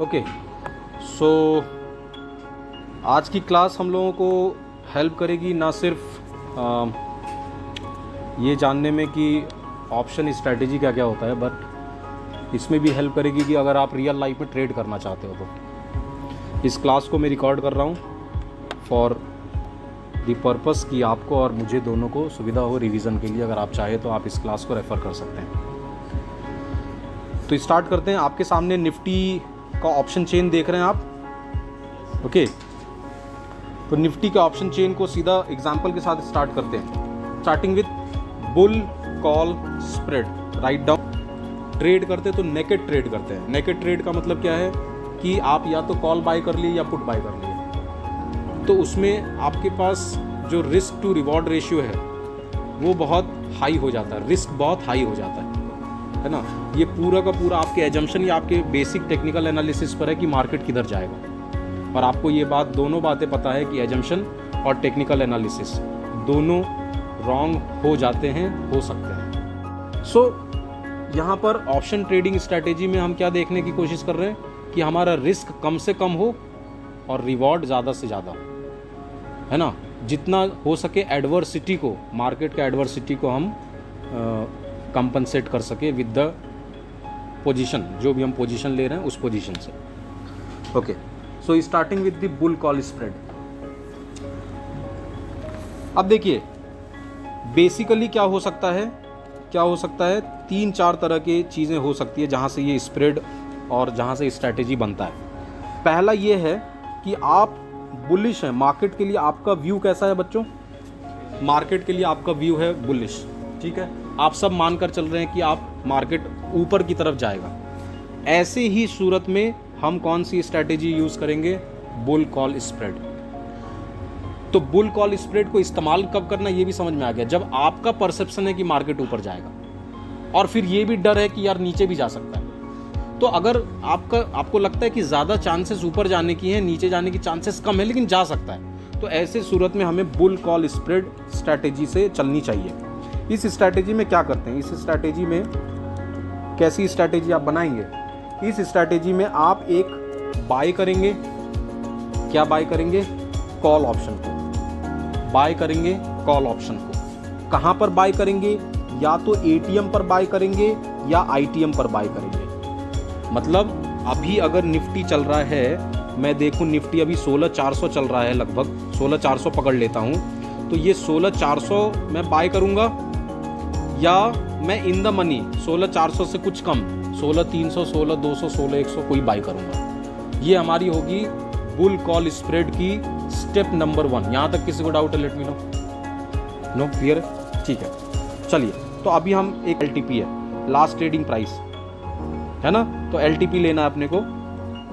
Okay, सो आज की class हम लोगों को हेल्प करेगी ना सिर्फ ये जानने में कि ऑप्शन स्ट्रैटेजी क्या क्या होता है, बट इसमें भी हेल्प करेगी कि अगर आप रियल लाइफ में ट्रेड करना चाहते हो तो। इस क्लास को मैं रिकॉर्ड कर रहा हूँ फॉर द पर्पस कि आपको और मुझे दोनों को सुविधा हो रिवीजन के लिए। अगर आप चाहें तो आप इस क्लास को रेफ़र कर सकते हैं। तो स्टार्ट करते हैं। आपके सामने निफ्टी का ऑप्शन चेन देख रहे हैं आप, ओके। तो निफ्टी के ऑप्शन चेन को सीधा एग्जांपल के साथ स्टार्ट करते हैं, starting with bull call spread. Write down. Trade करते तो नेकेड ट्रेड करते हैं। नेकेड ट्रेड का मतलब क्या है कि आप या तो कॉल बाय कर लिए या पुट बाय कर लिए, तो उसमें आपके पास जो रिस्क टू रिवॉर्ड रेशियो है वो बहुत हाई हो जाता है, रिस्क बहुत हाई हो जाता है ना। ये पूरा का पूरा आपके एजम्पशन या आपके बेसिक टेक्निकल एनालिसिस पर है कि मार्केट किधर जाएगा। और आपको ये बात, दोनों बातें पता है कि एजम्पशन और टेक्निकल एनालिसिस दोनों रॉन्ग हो जाते हैं, हो सकते हैं। सो यहाँ पर ऑप्शन ट्रेडिंग स्ट्रैटेजी में हम क्या देखने की कोशिश कर रहे हैं कि हमारा रिस्क कम से कम हो और रिवॉर्ड ज़्यादा से ज़्यादा, है ना। जितना हो सके एडवर्सिटी को, मार्केट के एडवर्सिटी को हम कंपनसेट कर सके विद द पोजीशन, जो भी हम पोजीशन ले रहे हैं उस पोजीशन से। Okay, so starting with the bull call spread. अब देखिए बेसिकली क्या हो सकता है, तीन चार तरह की चीज़ें हो सकती है जहाँ से ये स्प्रेड और जहाँ से स्ट्रैटेजी बनता है। पहला ये है कि आप बुलिश हैं, मार्केट के लिए आपका व्यू कैसा है बच्चों? मार्केट के लिए आपका व्यू है बुलिश, ठीक है। आप सब मानकर चल रहे हैं कि आप मार्केट ऊपर की तरफ जाएगा। ऐसे ही सूरत में हम कौन सी स्ट्रैटेजी यूज़ करेंगे? Bull call spread. तो बुल कॉल स्प्रेड को इस्तेमाल कब करना ये भी समझ में आ गया, जब आपका परसेप्शन है कि मार्केट ऊपर जाएगा और फिर ये भी डर है कि यार नीचे भी जा सकता है। तो अगर आपको लगता है कि ज़्यादा चांसेस ऊपर जाने की हैं, नीचे जाने की चांसेस कम है लेकिन जा सकता है, तो ऐसे सूरत में हमें बुल कॉल स्प्रेड स्ट्रैटेजी से चलनी चाहिए। इस स्ट्रैटेजी में क्या करते हैं, इस स्ट्रैटेजी में कैसी स्ट्रैटेजी आप बनाएंगे? इस स्ट्रैटेजी में आप एक बाय करेंगे। क्या बाय करेंगे? कॉल ऑप्शन को बाय करेंगे। कॉल ऑप्शन को कहाँ पर बाय करेंगे? या तो एटीएम पर बाय करेंगे या आईटीएम पर बाय करेंगे। मतलब अभी अगर निफ्टी चल रहा है, मैं देखूं निफ्टी अभी 16,400 चल रहा है, लगभग 16,400 पकड़ लेता हूं, तो ये 16,400 मैं बाय करूंगा या मैं इन द मनी 16,400 से कुछ कम 16,300, 16,200, 16,100 कोई बाय करूंगा। ये हमारी होगी बुल कॉल स्प्रेड की स्टेप नंबर 1। यहाँ तक किसी को डाउट है? Let me know clear? ठीक है, चलिए। तो अभी हम एक एलटीपी है, लास्ट ट्रेडिंग प्राइस, है ना। तो एलटीपी लेना है अपने को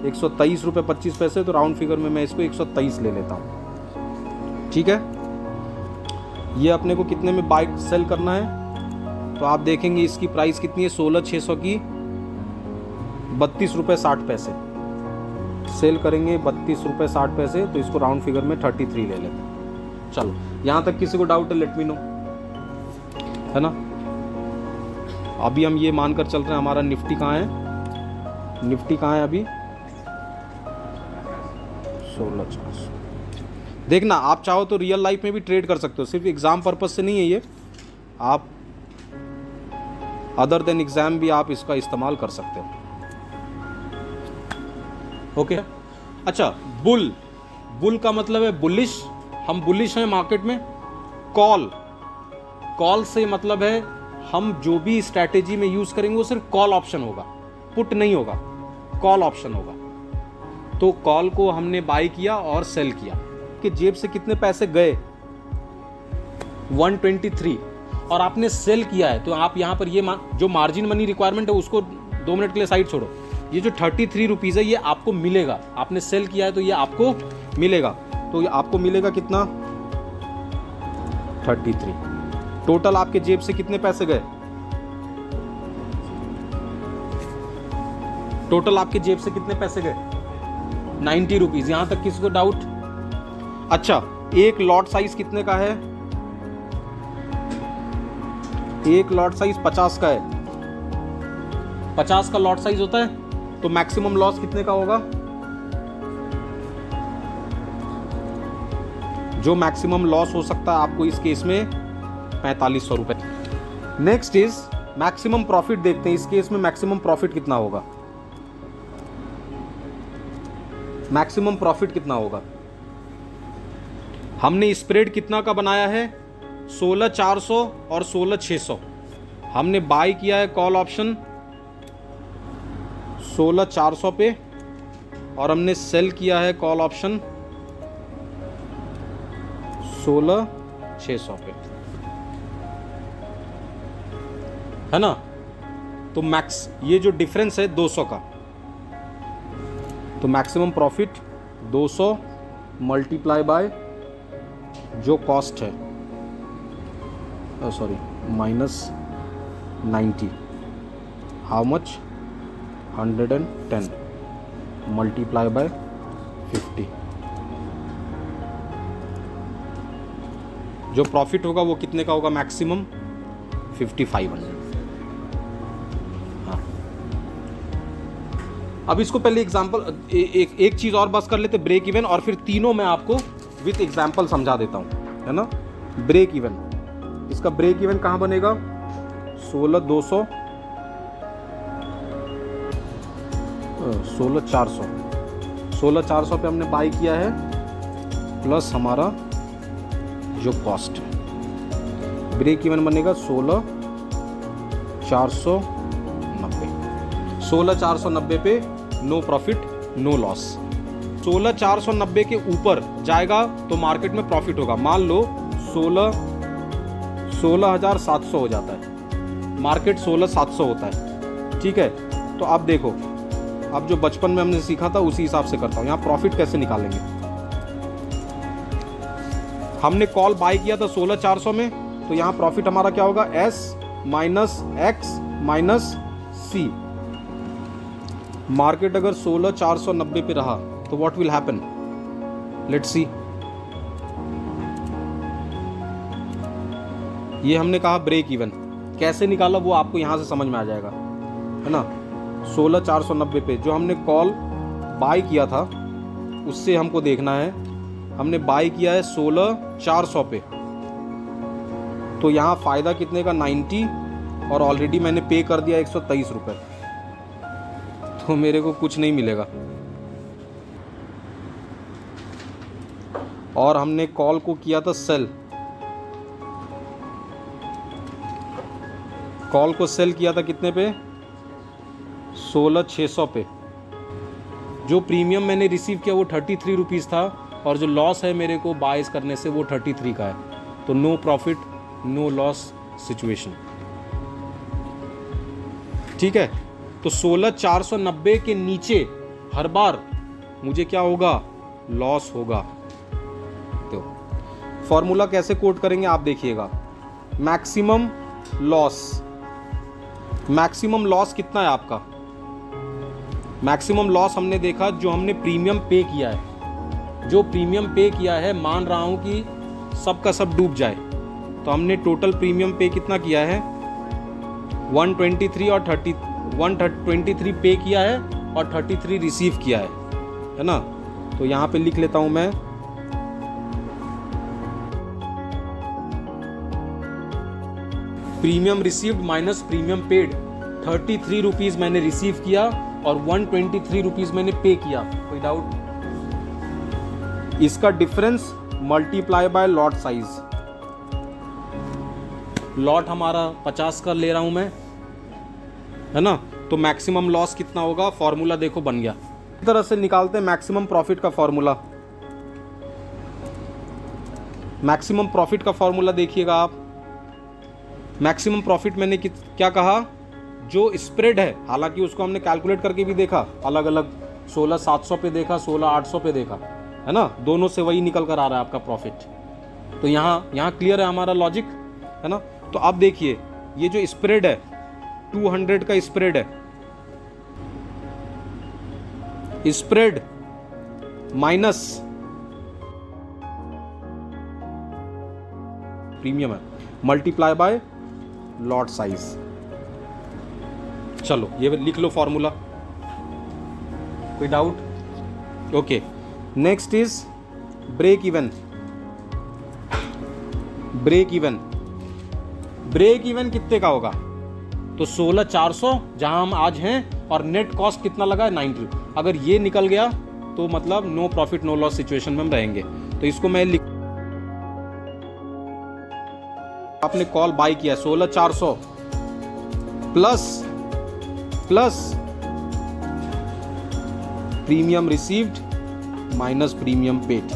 123 रुपये 25 पैसे, तो राउंड फिगर में मैं इसको 123 ले लेता हूँ, ठीक है। ये अपने को कितने में बाय सेल करना है? तो आप देखेंगे इसकी प्राइस कितनी है, 16,600 की 32 रुपये 60 पैसे सेल करेंगे, 32 रुपये 60 पैसे। तो इसको राउंड फिगर में 33 ले लेते हैं। चलो, यहाँ तक किसी को डाउट है? लेट मी नो, है ना। अभी हम ये मानकर चल रहे हैं हमारा निफ्टी कहाँ है, निफ्टी कहाँ है अभी? 16,400। देखना, आप चाहो तो रियल लाइफ में भी ट्रेड कर सकते हो, सिर्फ एग्जाम पर्पज से नहीं है ये, आप अदर देन एग्जाम भी आप इसका इस्तेमाल कर सकते हो। ओके, अच्छा। बुल का मतलब है बुलिश, हम बुलिश हैं मार्केट में। कॉल से मतलब है हम जो भी स्ट्रैटेजी में यूज करेंगे वो सिर्फ कॉल ऑप्शन होगा, पुट नहीं होगा, कॉल ऑप्शन होगा। तो कॉल को हमने बाय किया और सेल किया, कि जेब से कितने पैसे गए? 123, और आपने सेल किया है। तो आप यहाँ पर ये जो मार्जिन मनी रिक्वायरमेंट है उसको 2 मिनट के लिए साइड छोड़ो। ये जो 33 रुपीज़ है ये आपको मिलेगा, आपने सेल किया है तो ये आपको मिलेगा। तो ये आपको मिलेगा कितना? 33। टोटल आपके जेब से कितने पैसे गए? टोटल आपके जेब से कितने पैसे गए? 90 रुपीज़। यहाँ तक किसी को डाउट? अच्छा, एक लॉट साइज कितने का है? एक लॉट साइज 50 का है। 50 का लॉट साइज होता है तो मैक्सिमम लॉस कितने का होगा? जो मैक्सिमम लॉस हो सकता है आपको इस केस में 4500 रुपए। नेक्स्ट इज मैक्सिमम प्रॉफिट देखते हैं। इस केस में मैक्सिमम प्रॉफिट कितना होगा? मैक्सिमम प्रॉफिट कितना होगा? हमने स्प्रेड कितना का बनाया है? 16400 और 16600। हमने बाय किया है कॉल ऑप्शन 16400 पे और हमने सेल किया है कॉल ऑप्शन 16600 पे, है ना? तो मैक्स ये जो डिफरेंस है 200 का, तो मैक्सिमम प्रॉफिट 200 मल्टीप्लाई बाय जो कॉस्ट है, sorry minus 90, how much? 110 multiply by 50। जो प्रॉफिट होगा वो कितने का होगा? मैक्सिमम 5500। हाँ, अब इसको पहले एग्जांपल एक चीज और बस कर लेते, ब्रेक इवन, और फिर तीनों मैं आपको विथ एग्जांपल समझा देता हूं, है ना? ब्रेक इवन, इसका ब्रेक इवन कहां बनेगा? 16200 16400 पे हमने बाई किया है प्लस हमारा जो कॉस्ट है। ब्रेक इवन बनेगा 16490। 16490 पे नो प्रॉफिट नो लॉस। 16490 के ऊपर जाएगा तो मार्केट में प्रॉफिट होगा। मान लो 16700 हो जाता है, मार्केट 16700 होता है, ठीक है? तो अब देखो, अब जो बचपन में हमने सीखा था उसी हिसाब से करता हूँ। यहाँ प्रॉफिट कैसे निकालेंगे? हमने कॉल बाय किया था 16400 में, तो यहाँ प्रॉफिट हमारा क्या होगा? S माइनस एक्स माइनस सी। मार्केट अगर 16490 पे रहा तो what will happen? Let's see. ये हमने कहा ब्रेक इवन, कैसे निकाला वो आपको यहां से समझ में आ जाएगा, है ना? 16490 पे जो हमने कॉल बाय किया था उससे हमको देखना है, हमने बाय किया है 16400 पे, तो यहाँ फायदा कितने का? 90, और ऑलरेडी मैंने पे कर दिया 123 रुपये, तो मेरे को कुछ नहीं मिलेगा। और हमने कॉल को किया था सेल, कॉल को सेल किया था कितने पे? 16600 पे। जो प्रीमियम मैंने रिसीव किया वो 33 रुपीज़ था, और जो लॉस है मेरे को बाइस करने से वो 33 का है। तो no profit no loss situation, ठीक है? तो 16490 के नीचे हर बार मुझे क्या होगा? लॉस होगा। तो फॉर्मूला कैसे कोट करेंगे आप देखिएगा। मैक्सिमम लॉस, मैक्सिमम लॉस कितना है आपका? मैक्सिमम लॉस हमने देखा जो हमने प्रीमियम पे किया है। जो प्रीमियम पे किया है, मान रहा हूं कि सबका सब डूब जाए, तो हमने टोटल प्रीमियम पे कितना किया है? 123 और 123 पे किया है और 33 रिसीव किया है ना? तो यहां पे लिख लेता हूं मैं, premium received minus premium paid. 33 rupees मैंने रिसीव किया और 123 रुपीज मैंने पे किया। कोई डाउट? इसका difference multiply by lot size. Lot हमारा 50 का ले रहा हूं मैं, है ना? तो मैक्सिमम लॉस कितना होगा? फॉर्मूला देखो बन गया। इस तरह से निकालते हैं मैक्सिमम प्रॉफिट का फॉर्मूला। मैक्सिमम प्रॉफिट का फॉर्मूला देखिएगा आप। मैक्सिमम प्रॉफिट मैंने क्या कहा? जो स्प्रेड है, हालांकि उसको हमने कैलकुलेट करके भी देखा, अलग अलग 16700 पे देखा, 16800 पे देखा, है ना? दोनों से वही निकल कर आ रहा है आपका प्रॉफिट। तो यहाँ क्लियर है हमारा लॉजिक, है ना? तो अब देखिए, ये जो स्प्रेड है 200 का स्प्रेड है, स्प्रेड माइनस प्रीमियम है, मल्टीप्लाई बाय लॉट साइज। चलो ये लिख लो फॉर्मूला। कोई doubt? Okay, next is break even. Break even, break even कितने का होगा? तो 16,400 जहां हम आज हैं, और नेट कॉस्ट कितना लगा? 90। अगर ये निकल गया तो मतलब no profit no loss situation में हम रहेंगे। तो इसको मैं लिख, आपने कॉल बाय किया 16,400 plus premium received minus premium paid.